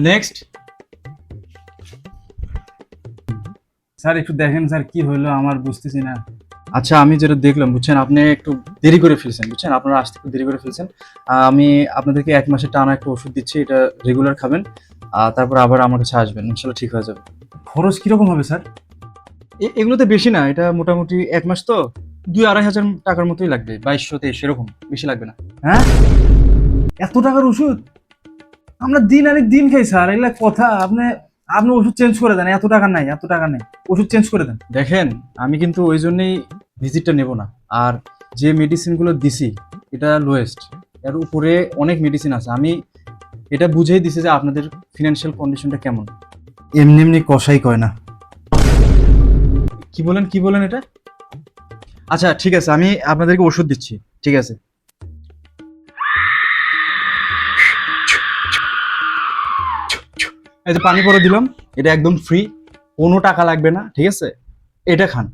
Next. Sir একটু দেখেন sir কি হইলো আমার বুঝতেছি না। আচ্ছা, আমি যেটা দেখলাম বুঝছেন, আপনি একটু দেরি করে ফেলছেন বুঝছেন, আপনারা আসতে একটু দেরি করে ফেলছেন। আমি আপনাদেরকে 1 মাসের টানা একটা ওষুধ দিচ্ছি, এটা রেগুলার খাবেন। তারপর আবার আমার কাছে আসবেন, ইনশাল্লাহ ঠিক হয়ে যাবে। খরচ কিরকম হবে স্যার? এগুলোতে বেশি না, এটা মোটামুটি 1 মাস তো 2-2.5 হাজার টাকার মতোই লাগবে, 2200-2300 এরকম, বেশি লাগবে না। হ্যাঁ, এত টাকার ওষুধ? আমরা দিন আনি দিন খাই স্যার, এগুলা কথা। আপনি আপনি ওষুধ চেঞ্জ করে দেন, এত টাকা নাই, এত টাকা নেই, ওষুধ চেঞ্জ করে দেন। দেখেন, আমি কিন্তু ওই জন্যই ভিজিটটা নেব না। আর যে মেডিসিনগুলো দিছি এটা লোয়েস্ট, এর উপরে অনেক মেডিসিন আছে। আমি এটা বুঝেই দিছি যে আপনাদের ফিনান্সিয়াল কন্ডিশনটা কেমন। এমনি এমনি কষাই কয় না। কি বলেন এটা? আচ্ছা ঠিক আছে, আমি আপনাদেরকে ওষুধ দিচ্ছি, ঠিক আছে। এই যে পানি পরে দিলাম, এটা একদম ফ্রি, কোনো টাকা লাগবে না, ঠিক আছে। এটা খান।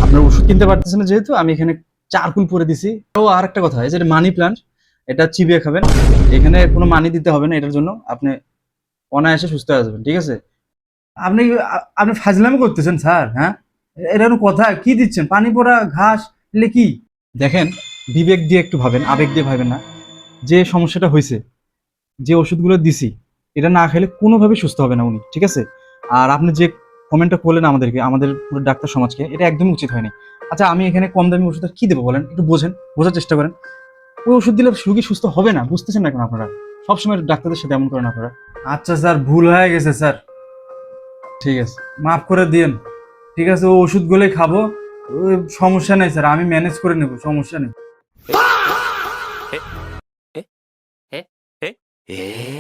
আপনার ওষুধ কিনতে পারতেছেন না যেহেতু, আমি এখানে চারকুল পরে দিছি। আর একটা কথা, এই যে মানি প্লান্ট, এটা চিবিয়ে খাবেন। এখানে কোনো মানি দিতে হবে না এটার জন্য, আপনি অনায়াসে সুস্থ হয়ে যাবেন, ঠিক আছে। আপনি আপনি ফাজলামি করতেছেন স্যার, হ্যাঁ? এটা কোনো কথা? কি দিচ্ছেন? পানি পড়া ঘাস এলে কি? দেখেন, বিবেক দিয়ে একটু ভাবেন, আবেগ দিয়ে ভাবেন না। যে সমস্যাটা হয়েছে, যে ওষুধগুলো দিছি, এটা না খেলে কোনোভাবে সুস্থ হবে না উনি, ঠিক আছে। আর আপনি যে কমেন্টটা করলেন আমাদেরকে, আমাদের পুরো ডাক্তার সমাজকে, এটা একদমই উচিত হয়নি। আচ্ছা, আমি এখানে কম দামি ওষুধ আর কি দেবো বলেন, একটু বোঝার চেষ্টা করেন। ওই ওষুধ দিলে রোগী সুস্থ হবে না, বুঝতেছেন না কেন আপনারা? সবসময় ডাক্তারদের সাথে এমন করেন আপনারা। আচ্ছা স্যার, ভুল হয়ে গেছে স্যার, ঠিক আছে। মাফ করে দিয়েন। ঠিক আছে, ও ওষুধগুলোই খাবো। ওই সমস্যা নেই স্যার, আমি ম্যানেজ করে নেব, সমস্যা নেই।ええええ